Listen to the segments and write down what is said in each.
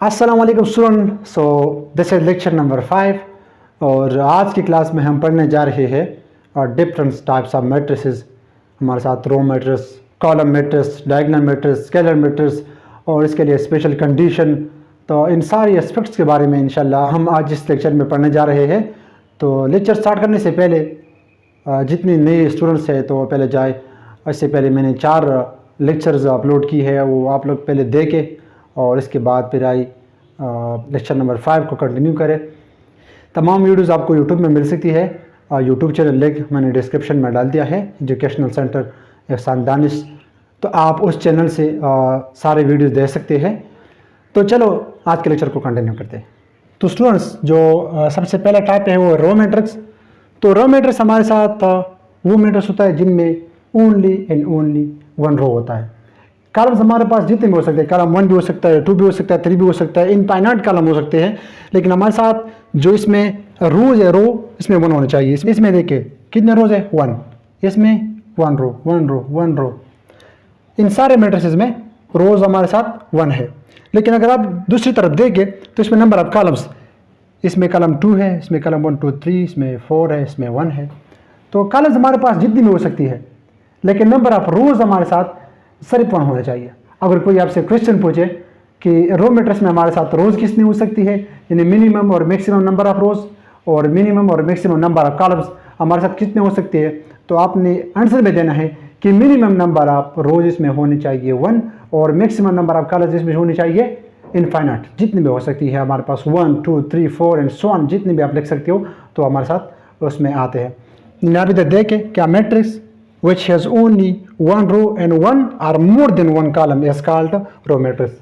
अस्सलाम वालेकुम student. So this is lecture number 5 और आज की क्लास में हम पढ़ने जा रहे हैं डिफरेंट टाइप्स ऑफ मैट्रिसेस। हमारे साथ row matrix, column matrix, diagonal matrix, scalar matrix और इसके लिए स्पेशल कंडीशन। तो इन सारी एस्पेक्ट्स के बारे में इंशाल्लाह हम आज इस लेक्चर में पढ़ने जा रहे हैं। तो लेक्चर स्टार्ट करने से पहले जितने नए स्टूडेंट्स हैं तो पहले जाए, इससे पहले मैंने 4 लेक्चर्स अपलोड की है, वो आप लोग पहले देखें और इसके बाद फिर आई लेक्चर नंबर 5 को कंटिन्यू करें। तमाम वीडियोस आपको यूट्यूब में मिल सकती है। यूट्यूब चैनल लिंक मैंने डिस्क्रिप्शन में डाल दिया है, एजुकेशनल सेंटर एहसान दानिश। तो आप उस चैनल से सारे वीडियोस देख सकते हैं। तो चलो आज के लेक्चर को कंटिन्यू करते हैं। तो स्टूडेंट्स, जो सबसे पहला टाइप है वो रो मैट्रिक्स। तो रो मैट्रिक्स हमारे साथ वो मैट्रिक्स होता है जिनमें ओनली एंड ओनली 1 रो होता है। कॉलम्स हमारे पास जितने भी हो सकते हैं, कॉलम 1 भी हो सकता है, 2 भी हो सकता है, 3 भी हो सकता है, इनफाइनाइट कॉलम हो सकते हैं। लेकिन हमारे साथ जो इसमें रोज है, रो इसमें 1 होने चाहिए। इसमें देखिए कितने रोज है, 1। इसमें 1 रो 1 रो 1 रो। इन सारे मैट्रिसेस में रोज हमारे साथ 1 है। लेकिन अगर आप दूसरी तरफ देखें तो इसमें नंबर ऑफ कॉलम्स, इसमें कॉलम 2 है, इसमें कॉलम 1 2 3, इसमें 4 है, इसमें 1 है। तो कॉलम्स हमारे पास जितनी भी हो सकती है, लेकिन नंबर ऑफ रोज हमारे साथ सिर्फ 1 होना चाहिए। अगर कोई आपसे क्वेश्चन पूछे कि रो मैट्रिक्स में हमारे साथ रोज कितनी हो सकती है, यानी मिनिमम और मैक्सिमम नंबर ऑफ रोज और मिनिमम और मैक्सिमम नंबर ऑफ कॉलम्स हमारे साथ कितने हो सकते हैं, तो आपने आंसर में देना है कि मिनिमम नंबर ऑफ रोज इसमें होने चाहिए 1 और मैक्सिमम नंबर ऑफ कॉलम्स इसमें होनी चाहिए इनफाइनाइट, जितनी भी हो सकती है हमारे पास 1 2 3 4 एंड सो ऑन, जितनी भी आप लिख सकते हो तो हमारे साथ उसमें आते हैं। यहाँ पे देखें क्या matrix which has only 1 row and 1 or more than 1 column is called row matrix.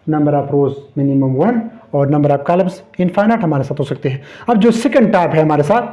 Number of rows minimum 1 और number of columns infinite हमारे साथ हो सकते हैं। अब जो सेकंड टाइप है हमारे साथ,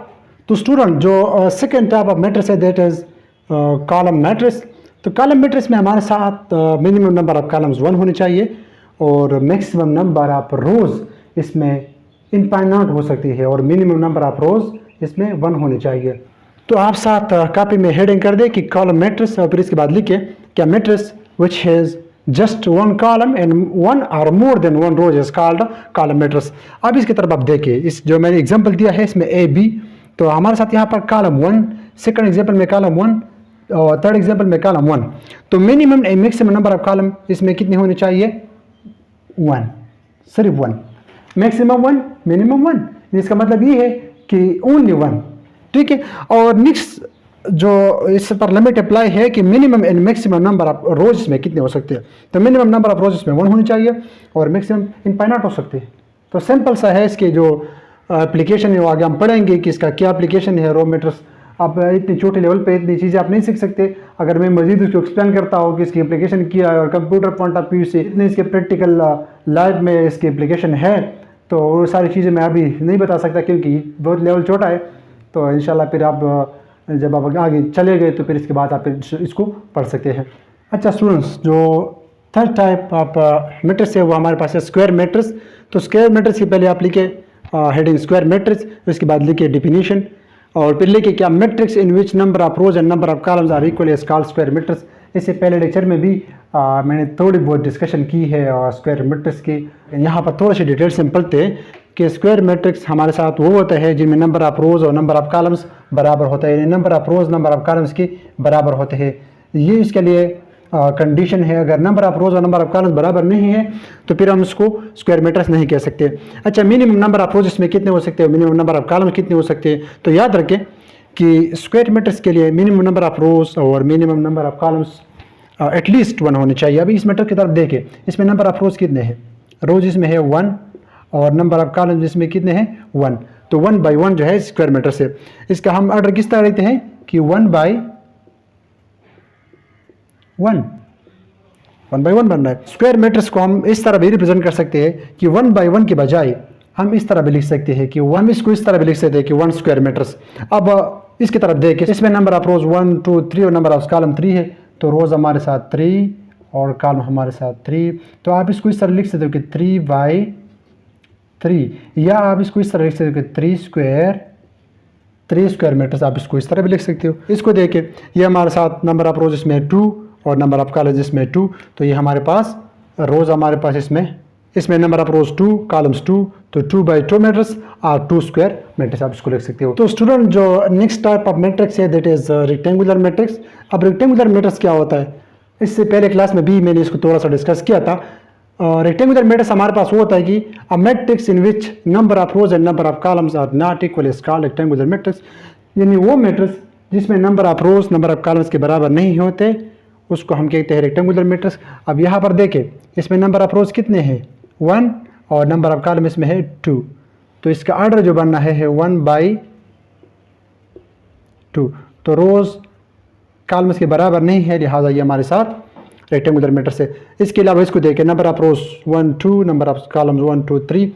तो स्टूडेंट जो सेकंड टाइप ऑफ मैट्रिक्स है दैट इज कॉलम मैट्रिक्स। तो कॉलम मैट्रिक्स में हमारे साथ मिनिमम नंबर ऑफ कॉलम्स 1 होने चाहिए और मैक्सिमम नंबर ऑफ रोज इसमें इनफाइनाइट हो सकती है और मिनिमम नंबर ऑफ रोज इसमें 1 होने चाहिए। तो आप साथ कॉपी में हेडिंग कर दे कि कॉलम मैट्रिक्स और फिर इसके बाद लिखे क्या matrix which has just 1 column and 1 और more than 1 rows is called column matrix. अब इसकी तरफ आप देखिए, इस जो मैंने एग्जांपल दिया है इसमें ए बी, तो हमारे साथ यहाँ पर कॉलम 1, सेकंड एग्जांपल में कॉलम 1 और थर्ड एग्जांपल में कॉलम 1। तो minimum and maximum number of column इसमें कितने होने चाहिए, 1, सिर्फ 1। मैक्सिमम 1 मिनिमम 1, इसका मतलब ये है कि ओनली 1, ठीक है। और नेक्स्ट जो इस पर लिमिट अप्लाई है कि minimum and maximum number of रोज में कितने हो सकते हैं। तो मिनिमम नंबर ऑफ रोज इसमें 1 होनी चाहिए और मैक्सिमम इनफाइनाइट हो सकते हैं। तो सिंपल सा है इसके जो एप्लीकेशन है वो आगे हम पढ़ेंगे कि इसका क्या एप्लीकेशन है रो मैट्रिक्स। आप इतनी छोटे लेवल पे इतनी चीज़ें आप नहीं सीख सकते। अगर मैं मजीद उसको एक्सप्लेन करता हूँ कि इसकी एप्लीकेशन क्या है और कंप्यूटर पॉइंट ऑफ व्यू से इतने इसके प्रैक्टिकल लाइफ में इसकी एप्लीकेशन है, तो वो सारी चीज़ें मैं अभी नहीं बता सकता क्योंकि बहुत लेवल छोटा है। तो इंशाल्लाह फिर आप जब आप आगे चले गए तो फिर इसके बाद आप इसको पढ़ सकते हैं। अच्छा स्टूडेंट्स, जो थर्ड टाइप ऑफ मैट्रिक्स है वो हमारे पास है स्क्वायर मैट्रिक्स। तो स्क्वायर मैट्रिक्स के पहले आप लिखे हेडिंग स्क्वायर मैट्रिक्स, उसके बाद लिखे डिफिनीशन और फिर लिखे क्या matrix in which number of rows and number of columns are equal is called square matrix. इससे पहले लेक्चर में भी मैंने थोड़ी बहुत डिस्कशन की है स्क्वायर मैट्रिक्स की। यहाँ पर थोड़ी सी डिटेल से हम पढ़ते हैं कि स्क्वायर मैट्रिक्स हमारे साथ वो होता है जिनमें नंबर ऑफ रोज और नंबर ऑफ कॉलम्स बराबर होता है, यानी number of rows number of columns की बराबर होते हैं। ये इसके लिए कंडीशन है। अगर नंबर ऑफ रोज और नंबर ऑफ कॉलम्स बराबर नहीं है तो फिर हम इसको स्क्वायर मैट्रिक्स नहीं कह सकते। अच्छा, मिनिमम नंबर ऑफ रोज इसमें कितने हो सकते हैं, मिनिमम नंबर ऑफ कॉलम्स कितने हो सकते हैं। तो याद रखें कि स्क्वायर मैट्रिक्स के लिए मिनिमम नंबर ऑफ रोज और minimum number of columns at least 1 होने चाहिए। अभी इस मैट्रिक्स की तरफ देखें, इसमें नंबर ऑफ रोज कितने हैं, रोज इसमें है 1 और नंबर ऑफ कॉलम्स इसमें कितने हैं 1। तो 1 by 1 जो है स्क्वायर मैट्रिक्स है। इसका हम ऑर्डर किस तरह लेते हैं कि 1 by 1 बन रहा है। स्क्वायर मैट्रिक्स को हम इस तरह भी रिप्रेजेंट कर सकते हैं कि 1 by 1 के बजाय हम इस तरह भी लिख सकते हैं कि हम इसको इस तरह भी लिख सकते हैं कि 1 स्क्वायर मैट्रिक्स। अब इसकी तरफ देखें, इसमें नंबर ऑफ रोज 1 2 3 और नंबर ऑफ कॉलम 3 है। तो रोज हमारे साथ 3 और कॉलम हमारे साथ 3। तो आप इसको इस तरह लिख सकते हो कि 3 by 3, या आप इसको इस तरह लिख सकते हो कि 3 स्क्वायर मैट्रिक्स। आप इसको इस तरह भी लिख सकते हो। इसको देखें, ये हमारे साथ नंबर ऑफ रोज इसमें 2 और नंबर ऑफ कॉलम्स इसमें 2। तो ये हमारे पास रोज हमारे पास इसमें इसमें नंबर ऑफ रोज 2, कॉलम्स 2, तो 2/2 मैट्रिक्स और 2 स्क्वायर मैट्रिक्स आप इसको लिख सकते हो। तो स्टूडेंट जो नेक्स्ट टाइप ऑफ मैट्रिक्स है दैट इज रेक्टेंगुलर मैट्रिक्स। अब रेक्टेंगुलर मैट्रिक्स क्या होता है, इससे पहले क्लास में भी मैंने इसको थोड़ा सा डिस्कस किया था। रेक्टेंगुलर मैट्रिक्स हमारे पास वो होता है कि a matrix in which number of rows and number of columns are not equal is called rectangular matrix. यानी वो मैट्रिक्स जिसमें number of rows number of columns के बराबर नहीं होते उसको हम कहते हैं रेक्टेंगुलर मैट्रिक्स। अब यहाँ पर देखें, इसमें नंबर ऑफ रोज कितने हैं 1 और नंबर ऑफ कॉलम इसमें है 2, तो इसका ऑर्डर जो बनना है 1/2। तो रोज कॉलम्स के बराबर नहीं है, लिहाजा ये हमारे साथ रेक्टेंगुलर मैट्रिक्स है। इसके अलावा इसको देखें, number of rose 1 2, number of columns 1 2 3,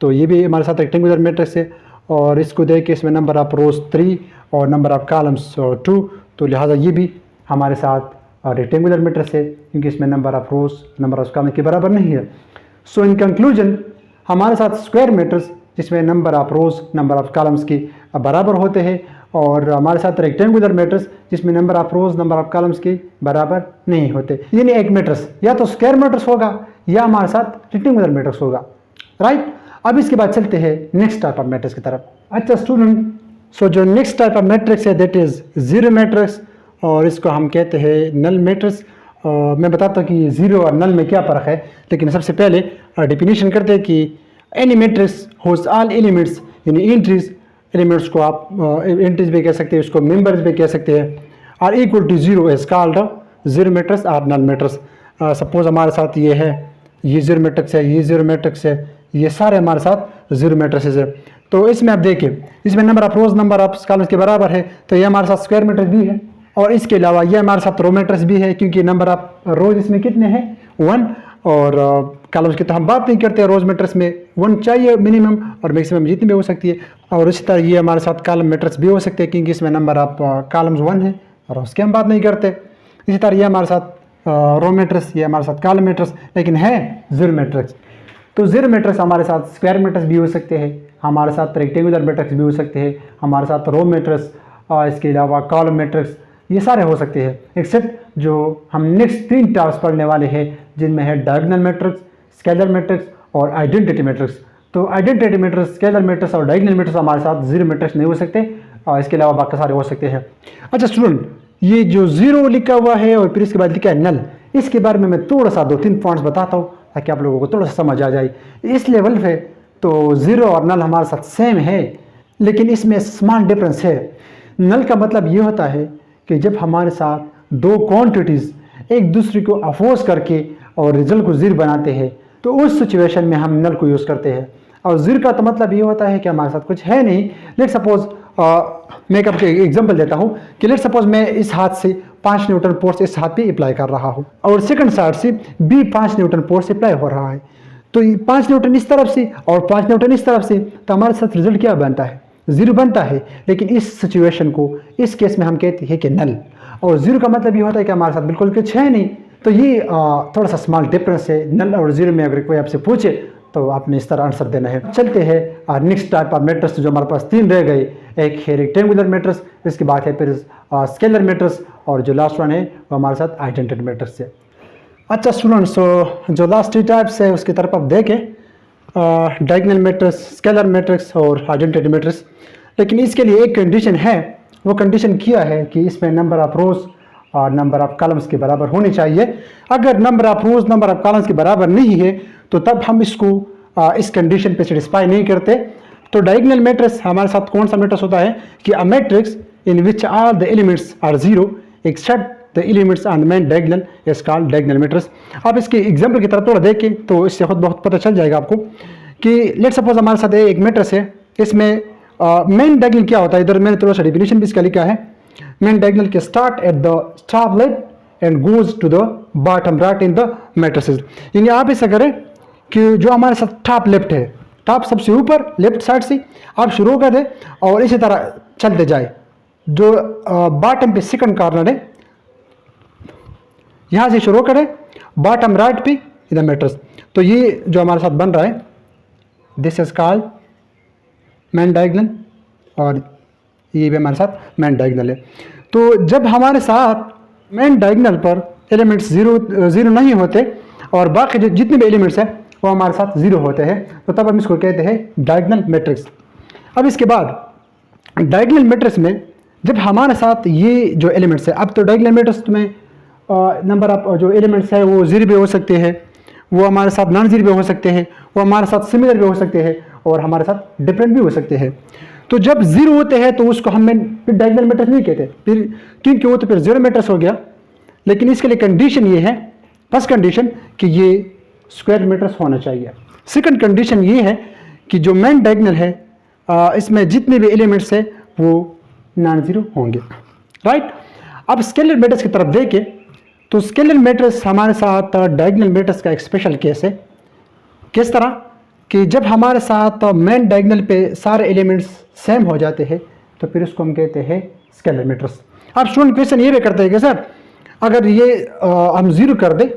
तो ये भी हमारे साथ रेक्टेंगुलर मैट्रिक्स है। और इसको देखें, इसमें नंबर ऑफ रोज 3 और नंबर ऑफ कॉलम्स 2, तो लिहाजा ये भी हमारे साथ रेक्टेंगुलर मैट्रिक्स है क्योंकि इसमें number of rows number of column के बराबर नहीं है। सो इन कंक्लूजन हमारे साथ स्क्वायर मैट्रिक्स जिसमें number of rows number of columns के बराबर होते हैं, और हमारे साथ रेक्टेंगुलर मैट्रिक्स जिसमें number of rows number of columns के बराबर नहीं होते। यानी एक मैट्रिक्स या तो स्क्वायर मैट्रिक्स होगा या हमारे साथ रेक्टेंगुलर मैट्रिक्स होगा, राइट। अब इसके बाद चलते हैं नेक्स्ट टाइप ऑफ मैट्रिक्स की तरफ। अच्छा स्टूडेंट, सो जो नेक्स्ट टाइप ऑफ मैट्रिक्स है दैट इज जीरो मैट्रिक्स, और इसको हम कहते हैं नल मैट्रिक्स। मैं बताता हूँ कि जीरो और नल में क्या फ़र्क है, लेकिन सबसे पहले डेफिनेशन करते हैं कि एनी मैट्रिक्स होज ऑल एलिमेंट्स, यानी एंट्रीज, एलिमेंट्स को आप एंट्रीज भी कह सकते हैं, उसको मेंबर्स भी कह सकते हैं, और equal to zero is called zero matrix और नल मैट्रिक्स। सपोज हमारे साथ ये है, ये जीरो मैट्रिक्स है, ये जीरो मैट्रिक्स है, ये सारे हमारे साथ जीरो मैट्रिक्स है। तो इसमें आप देखिए, इसमें number of rows number of columns के बराबर है, तो ये हमारे साथ स्क्वायर मैट्रिक्स भी है। और इसके अलावा ये हमारे साथ रो मैट्रिक्स भी है क्योंकि नंबर ऑफ रोज इसमें कितने हैं 1, और कॉलम्स की तो हम बात नहीं करते। रोज मैट्रिक्स में 1 चाहिए मिनिमम, और मैक्सिमम जितनी भी हो सकती है। और इसी तरह ये हमारे साथ कॉलम मैट्रिक्स भी हो सकते हैं क्योंकि इसमें नंबर ऑफ कॉलम्स 1 है और उसकी हम बात नहीं करते। इसी तरह ये हमारे साथ रो मैट्रिक्स, ये हमारे साथ कॉलम मैट्रिक्स, लेकिन है जीरो मैट्रिक्स। तो जीरो मैट्रिक्स हमारे साथ स्क्वायर मैट्रिक्स भी हो सकते हैं, हमारे साथ रेक्टेंगुलर मैट्रिक्स भी हो सकते हैं, हमारे साथ रो मैट्रिक्स, और इसके अलावा कॉलम मैट्रिक्स, ये सारे हो सकते हैं, एक्सेप्ट जो हम नेक्स्ट 3 टाइप्स पढ़ने वाले हैं जिनमें है डायगोनल मैट्रिक्स, स्केलर मैट्रिक्स और आइडेंटिटी मैट्रिक्स। तो आइडेंटिटी मैट्रिक्स, स्केलर मैट्रिक्स और डायगोनल मैट्रिक्स हमारे साथ जीरो मैट्रिक्स नहीं हो सकते, और इसके अलावा बाकी सारे हो सकते हैं। अच्छा स्टूडेंट, ये जो जीरो लिखा हुआ है और फिर इसके बाद लिखा है नल, इसके बारे में मैं थोड़ा सा 2-3 पॉइंट्स बताता हूँ ताकि आप लोगों को थोड़ा सा समझ आ जाए। इस लेवल पे तो जीरो और नल हमारे साथ सेम है, लेकिन इसमें स्मॉल डिफरेंस है। नल का मतलब ये होता है कि जब हमारे साथ 2 क्वांटिटीज़ एक दूसरे को अपोज करके और रिजल्ट को जीरो बनाते हैं, तो उस सिचुएशन में हम नल को यूज़ करते हैं। और जीरो का तो मतलब ये होता है कि हमारे साथ कुछ है नहीं। लेट सपोज मैं एक आपको एग्जांपल देता हूँ कि लेट सपोज मैं इस हाथ से 5 न्यूटन फोर्स इस हाथ पे अप्लाई कर रहा हूँ, और सेकंड साइड से भी 5 न्यूटन फोर्स अप्लाई हो रहा है। तो 5 न्यूटन इस तरफ से और 5 न्यूटन इस तरफ से, तो हमारे साथ रिजल्ट क्या बनता है, जीरो बनता है। लेकिन इस सिचुएशन को, इस केस में हम कहते हैं कि नल। और जीरो का मतलब ये होता है कि हमारे साथ बिल्कुल कुछ है नहीं। तो ये थोड़ा सा स्मॉल डिफरेंस है नल और जीरो में। अगर कोई आपसे पूछे तो आपने इस तरह आंसर देना है। चलते हैं नेक्स्ट टाइप ऑफ मैट्रिक्स, जो हमारे पास 3 रह गए। एक है रेक्टेंगुलर मैट्रिक्स, इसके बाद है फिर स्केलर मैट्रिक्स, और जो लास्ट वन है वो हमारे साथ आइडेंटिटी मैट्रिक्स है। अच्छा स्टूडेंट्स, तो जो लास्ट 3 टाइप्स है उसकी तरफ आप देखें, डायगोनल मैट्रिक्स, स्केलर मैट्रिक्स और आइडेंटिटी मैट्रिक्स। लेकिन इसके लिए एक कंडीशन है, वो कंडीशन किया है कि इसमें नंबर ऑफ रोज और नंबर ऑफ कॉलम्स के बराबर होनी चाहिए। अगर number of rows number of columns के बराबर नहीं है तो तब हम इसको इस कंडीशन पे सेटिस्फाई नहीं करते। तो डायगोनल मैट्रिक्स हमारे साथ कौन सा मैट्रिक्स होता है कि a matrix in which all the elements are zero except the elements on the main diagonal is called diagonal matrix. आप इसके एग्जाम्पल की तरफ थोड़ा देखें तो इससे खुद बहुत पता चल जाएगा आपको कि लेट सपोज हमारे साथ एक मैट्रिक्स है, इसमें मेन डायगोनल क्या होता है। इधर मैंने थोड़ा सा डेफिनेशन भी इसका लिखा है। मेन डायगोनल के start at the top left and goes to the bottom right in the matrices. यानी आप ऐसा करें कि जो हमारे साथ टॉप लेफ्ट है, टॉप सबसे ऊपर लेफ्ट साइड से आप शुरू कर दें और इसी तरह चलते जाए। जो बॉटम पे सेकंड कॉर्नर है यहाँ से शुरू करें, बॉटम राइट पे इधर मैट्रिक्स। तो ये जो हमारे साथ बन रहा है this is called main diagonal, और ये भी हमारे साथ मेन डायगोनल है। तो जब हमारे साथ मेन डायगोनल पर एलिमेंट्स जीरो नहीं होते और बाकी जितने भी एलिमेंट्स हैं वो हमारे साथ 0 होते हैं, तो तब हम इसको कहते हैं डायगोनल मैट्रिक्स। अब इसके बाद डायगोनल मैट्रिक्स में जब हमारे साथ ये जो एलिमेंट्स है, अब तो डायगोनल मैट्रिक्स में नंबर ऑफ जो एलिमेंट्स है वो 0 भी हो सकते हैं, वो हमारे साथ नॉन जीरो भी हो सकते हैं, वो हमारे साथ सिमिलर भी हो सकते हैं और हमारे साथ डिफरेंट भी हो सकते हैं। तो जब 0 होते हैं तो उसको हम डायगोनल मैट्रिक्स नहीं कहते, फिर क्योंकि वो तो फिर 0 मैट्रिक्स हो गया। लेकिन इसके लिए कंडीशन ये है, फर्स्ट कंडीशन कि ये स्क्वायर मैट्रिक्स होना चाहिए। सेकंड कंडीशन ये है कि जो मेन डायगोनल है इसमें जितने भी एलिमेंट्स है वो नॉन जीरो होंगे, राइट। अब स्केलर मैट्रिक्स की तरफ देखें तो स्केलर मैट्रिक्स हमारे साथ डायगोनल मैट्रिक्स का एक स्पेशल केस है। किस तरह कि जब हमारे साथ मेन डायगोनल पे सारे एलिमेंट्स सेम हो जाते हैं तो फिर उसको हम कहते हैं स्केलर मैट्रिक्स। अब स्टूडेंट क्वेश्चन ये भी करते हैं कि सर अगर ये हम 0 कर दें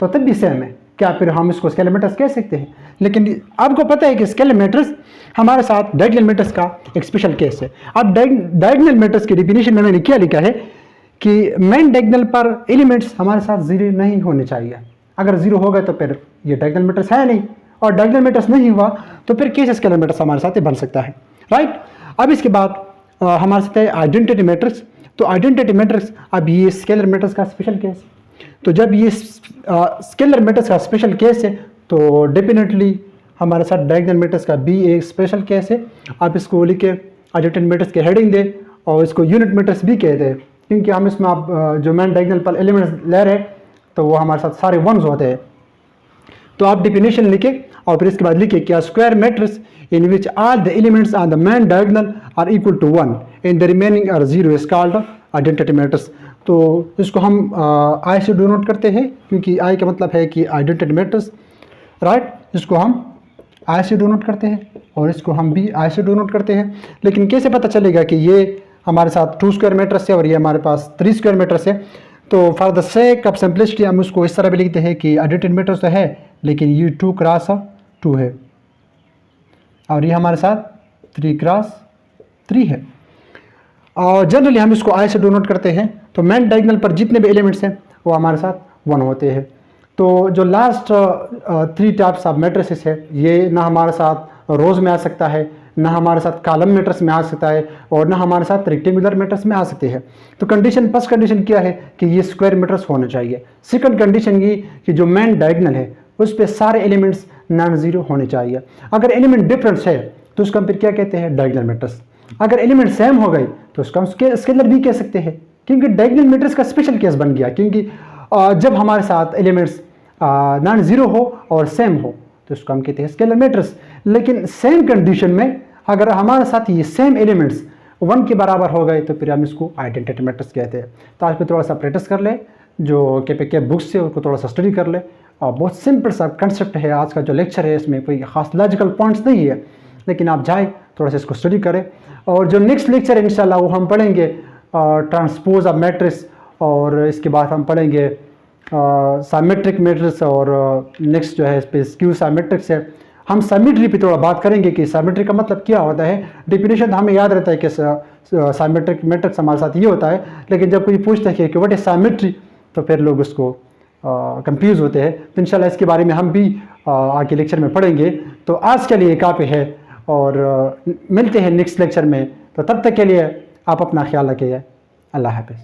तो तब भी सेम है, क्या फिर हम इसको स्केलर मैट्रिक्स कह सकते हैं? लेकिन आपको पता है कि स्केलर मैट्रिक्स हमारे साथ डायगोनल मैट्रिक्स का एक स्पेशल केस है। अब डायगोनल मैट्रिक्स की डेफिनेशन में मैंने क्या लिखा है कि मेन डायगोनल पर एलिमेंट्स हमारे साथ 0 नहीं होने चाहिए। अगर 0 हो गए तो फिर ये डायगोनल मैट्रिक्स है नहीं, और डायगोनल मैट्रिक्स नहीं हुआ तो फिर कैसे स्केलर मैट्रिक्स हमारे साथ बन सकता है, राइट। अब इसके बाद हमारे साथ है आइडेंटिटी मैट्रिक्स। तो आइडेंटिटी मैट्रिक्स अब ये स्केलर मैट्रिक्स का स्पेशल केस। तो जब ये स्केलर मैट्रिक्स का स्पेशल केस है तो डेफिनेटली हमारे साथ डायगोनल मैट्रिक्स का भी एक स्पेशल केस है। आप इसको लिख के आइडेंटिटी मैट्रिक्स के हेडिंग दे और इसको यूनिट मैट्रिक्स भी कहते हैं, क्योंकि हम इसमें आप जो मेन डायगोनल पर एलिमेंट्स ले रहे हैं तो वो हमारे साथ सारे वंस होते हैं। तो आप डेफिनेशन लिखे और फिर इसके बाद लिखे क्या square matrix in which all the elements on the main diagonal are equal to 1 and the remaining are 0 is called identity matrix. तो इसको हम आई से डिनोट करते हैं, क्योंकि आई का मतलब है कि आइडेंटिटी मैट्रिक्स, राइट। इसको हम आई से डिनोट करते हैं और इसको हम भी आई से डिनोट करते हैं। लेकिन कैसे पता चलेगा कि ये हमारे साथ 2 स्क्वायर मैट्रिक्स है और ये हमारे पास 3 स्क्वायर मैट्रिक्स है? तो for the sake of simplicity हम उसको इस तरह भी लिखते हैं कि आइडेंटिटी मैट्रिक्स तो है लेकिन ये 2 क्रॉस 2 है और ये हमारे साथ 3 क्रॉस 3 है। और जनरली हम इसको आई से डिनोट करते हैं। तो मेन डायगोनल पर जितने भी एलिमेंट्स हैं वो हमारे साथ 1 होते हैं। तो जो लास्ट 3 टाइप्स ऑफ मैट्रिसेस है ये ना हमारे साथ रोज में आ सकता है, ना हमारे साथ कॉलम मैट्रिक्स में आ सकता है और ना हमारे साथ रेक्टेंगुलर मैट्रिक्स में आ सकते हैं। तो कंडीशन फर्स्ट कंडीशन क्या है कि ये स्क्वायर मैट्रिक्स होना चाहिए। सेकंड कंडीशन ये कि जो मेन डायगोनल है उस पर सारे एलिमेंट्स नॉन जीरो होने चाहिए। अगर एलिमेंट डिफरेंस है तो उसको हम फिर क्या कहते हैं? Diagonal matrix. अगर एलिमेंट सेम हो गए तो उसका हम स्केलर भी कह सकते हैं, क्योंकि डायगोनल मैट्रिक्स का स्पेशल केस बन गया। क्योंकि जब हमारे साथ एलिमेंट्स नॉन जीरो हो और सेम हो तो उसको हम कहते हैं स्केलर मैट्रिक्स। लेकिन सेम कंडीशन में अगर हमारे साथ ये सेम एलिमेंट्स 1 के बराबर हो गए तो फिर हम इसको आइडेंटिटी मैट्रिक्स कहते हैं। तो आज पे थोड़ा सा प्रैक्टिस कर ले, जो के बुक्स से उसको थोड़ा सा स्टडी कर ले। और बहुत सिंपल सा कंसेप्ट है आज का जो लेक्चर है, इसमें कोई खास लॉजिकल पॉइंट्स नहीं है, लेकिन आप जाए थोड़ा सा इसको स्टडी करें। और जो नेक्स्ट लेक्चर है इंशाल्लाह वो हम पढ़ेंगे ट्रांसपोज ऑफ मैट्रिक्स, और इसके बाद हम पढ़ेंगे साइमेट्रिक मैट्रिक्स, और नेक्स्ट जो है इस पर स्क्यू साइमेट्रिक्स है। हम साइमेट्री पे थोड़ा बात करेंगे कि साइमेट्री का मतलब क्या होता है। डेफिनेशन हमें याद रहता है कि साइमेट्रिक मैट्रिक्स हमारे साथ ये होता है, लेकिन जब कोई पूछता है कि व्हाट इज साइमेट्री तो फिर लोग उसको कंफ्यूज होते हैं। तो इंशाल्लाह इसके बारे में हम भी आगे लेक्चर में पढ़ेंगे। तो आज के लिए काफ़ी है और मिलते हैं नेक्स्ट लेक्चर में। तो तब तक के लिए आप अपना ख्याल रखिए। अल्लाह हाफ़िज़।